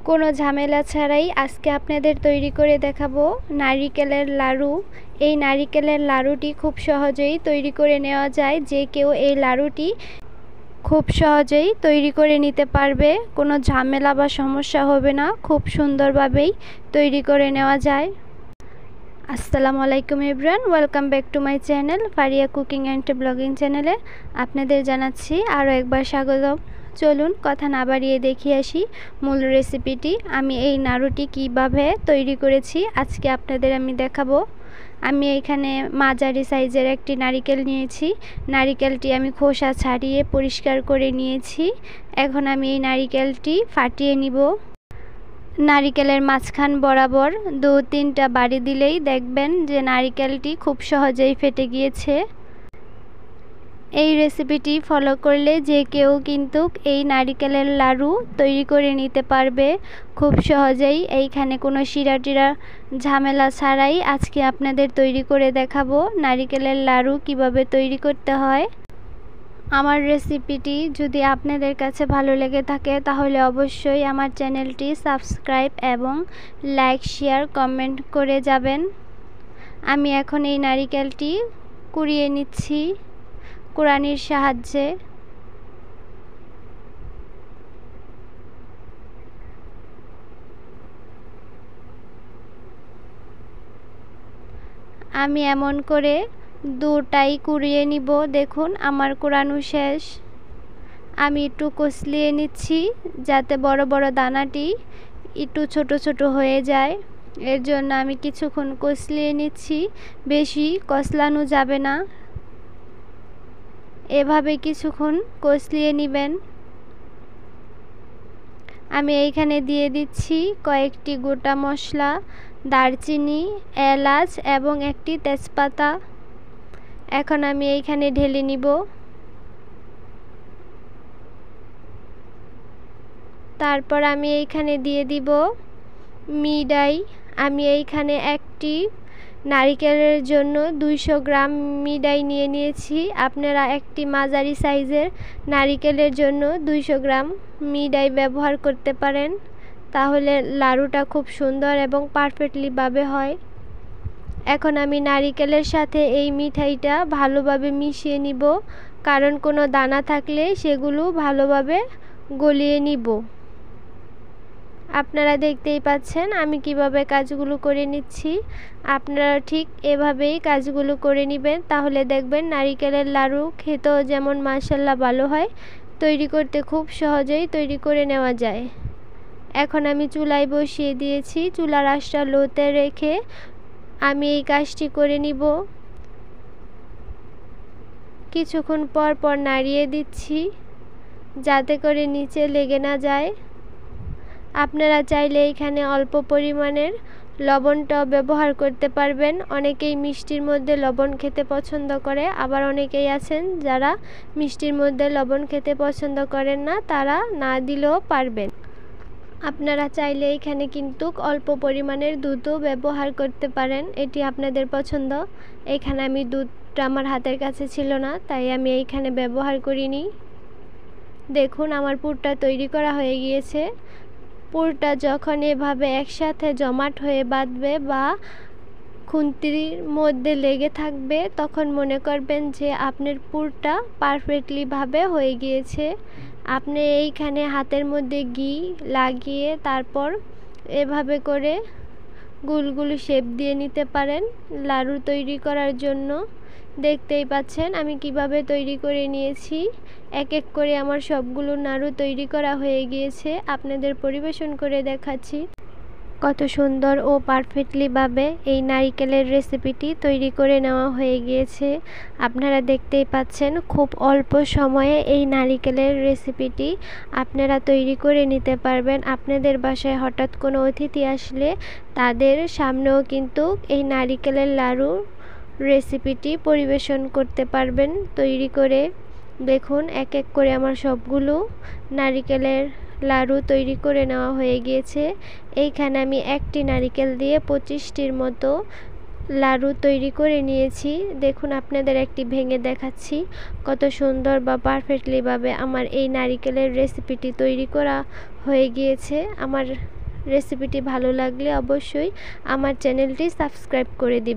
কোনো ঝামেলা ছাড়াই আজকে আপনাদের তৈরি করে দেখাবো নারিকেলের লাড়ু। এই নারিকেলের লাড়ুটি খুব সহজেই তৈরি করে নেওয়া যায়, যে কেউ এই লাড়ুটি খুব সহজেই তৈরি করে নিতে পারবে। কোনো ঝামেলা বা সমস্যা হবে না, খুব সুন্দরভাবেই তৈরি করে নেওয়া যায়। আসসালামু আলাইকুম everyone, welcome back to my channel Faria cooking and blogging চ্যানেলে আপনাদের জানাচ্ছি আরও একবার স্বাগতম। চলুন কথা না বাড়িয়ে দেখিয়ে আসি মূল রেসিপিটি। আমি এই নাড়ুটি কিভাবে তৈরি করেছি আজকে আপনাদের আমি দেখাবো। আমি এখানে মাঝারি সাইজের একটি নারিকেল নিয়েছি। নারিকেলটি আমি খোসা ছাড়িয়ে পরিষ্কার করে নিয়েছি। এখন আমি এই নারিকেলটি ফাটিয়ে নিব। নারিকেলের মাঝখান বরাবর 2-3টা বাড়ি দিলেই দেখবেন যে নারিকেলটি খুব সহজেই ফেটে গিয়েছে। এই রেসিপিটি ফলো করলে যে কেউ কিন্তু এই নারিকেলের লাড়ু তৈরি করে নিতে পারবে খুব সহজেই। এইখানে কোনো শিরা ঝামেলা ছাড়াই আজকে আপনাদের তৈরি করে দেখাবো নারিকেলের লাড়ু কিভাবে তৈরি করতে হয়। আমার রেসিপিটি যদি আপনাদের কাছে ভালো লেগে থাকে তাহলে অবশ্যই আমার চ্যানেলটি সাবস্ক্রাইব এবং লাইক শেয়ার কমেন্ট করে যাবেন। আমি এখন এই নারিকেলটি কুড়িয়ে নিচ্ছি কুড়ানির সাহায্যে। আমি এমন করে দুটাই কুড়িয়ে নিব। দেখুন আমার কুড়ানো শেষ। আমি একটু কষলিয়ে নিচ্ছি যাতে বড় বড় দানাটি একটু ছোট ছোট হয়ে যায়। এর জন্য আমি কিছুক্ষণ কষলিয়ে নিচ্ছি, বেশি কষলানো যাবে না। এভাবে কিছুক্ষণ কষলিয়ে নেবেন। আমি এইখানে দিয়ে দিচ্ছি কয়েকটি গোটা মশলা, দারচিনি, এলাচ এবং একটি তেজপাতা। এখন আমি এইখানে ঢেলে নিব। তারপর আমি এইখানে দিয়ে দিব মিডাই। আমি এইখানে একটি নারিকেলের জন্য 200 গ্রাম মিডাই নিয়ে নিয়েছি। আপনারা একটি মাঝারি সাইজের নারিকেলের জন্য 200 গ্রাম মিডাই ব্যবহার করতে পারেন, তাহলে লাড়ুটা খুব সুন্দর এবং পারফেক্টলিভাবে হয়। এখন আমি নারিকেলের সাথে এই মিঠাইটা ভালোভাবে মিশিয়ে নিব, কারণ কোনো দানা থাকলে সেগুলো ভালোভাবে গলিয়ে নিব। আপনারা দেখতেই পাচ্ছেন আমি কিভাবে কাজগুলো করে নিচ্ছি। আপনারা ঠিক এভাবেই কাজগুলো করে নেবেন, তাহলে দেখবেন নারিকেলের লাড়ু খেতেও যেমন মাশাআল্লাহ ভালো হয়, তৈরি করতে খুব সহজেই তৈরি করে নেওয়া যায়। এখন আমি চুলায় বসিয়ে দিয়েছি। চুলার আঁচটা লোতে রেখে আমি এই কাজটি করে নিব। কিছুক্ষণ পর পর নাড়িয়ে দিচ্ছি যাতে করে নিচে লেগে না যায়। আপনারা চাইলে এখানে অল্প পরিমাণের লবণটাও ব্যবহার করতে পারবেন। অনেকেই মিষ্টির মধ্যে লবণ খেতে পছন্দ করে, আবার অনেকেই আছেন যারা মিষ্টির মধ্যে লবণ খেতে পছন্দ করেন না, তারা না দিলেও পারবেন। আপনারা চাইলে এখানে কিন্তু অল্প পরিমাণের দুধও ব্যবহার করতে পারেন, এটি আপনাদের পছন্দ। এখানে আমি দুধটা আমার হাতের কাছে ছিল না, তাই আমি এইখানে ব্যবহার করিনি। দেখুন আমার পুরটা তৈরি করা হয়ে গিয়েছে। পুরটা যখন এভাবে একসাথে জমাট হয়ে বাঁধবে বা খুন্তির মধ্যে লেগে থাকবে, তখন মনে করবেন যে আপনার পুরটা পারফেক্টলিভাবে হয়ে গিয়েছে। আপনি এইখানে হাতের মধ্যে ঘি লাগিয়ে তারপর এভাবে করে গুলগুলো শেপ দিয়ে নিতে পারেন লাড়ু তৈরি করার জন্য। দেখতেই পাচ্ছেন আমি কিভাবে তৈরি করে নিয়েছি। এক এক করে আমার সবগুলো নাড়ু তৈরি করা হয়ে গিয়েছে। আপনাদের পরিবেশন করে দেখাচ্ছি কত সুন্দর ও পারফেক্টলিভাবে এই নারিকেলের রেসিপিটি তৈরি করে নেওয়া হয়ে গিয়েছে। আপনারা দেখতেই পাচ্ছেন খুব অল্প সময়ে এই নারিকেলের রেসিপিটি আপনারা তৈরি করে নিতে পারবেন। আপনাদের বাসায় হঠাৎ কোনো অতিথি আসলে তাদের সামনেও কিন্তু এই নারিকেলের লাড়ু রেসিপিটি পরিবেশন করতে পারবেন তৈরি করে। দেখুন এক এক করে আমার সবগুলো নারিকেলের লাড়ু তৈরি করে নেওয়া হয়ে গিয়েছে। এইখানে আমি একটি নারিকেল দিয়ে 25টির মতো লাড়ু তৈরি করে নিয়েছি। দেখুন আপনাদের একটি ভেঙে দেখাচ্ছি কত সুন্দর বা পারফেক্টলিভাবে আমার এই নারিকেলের রেসিপিটি তৈরি করা হয়ে গিয়েছে। আমার রেসিপিটি ভালো লাগলে অবশ্যই আমার চ্যানেলটি সাবস্ক্রাইব করে দিবেন।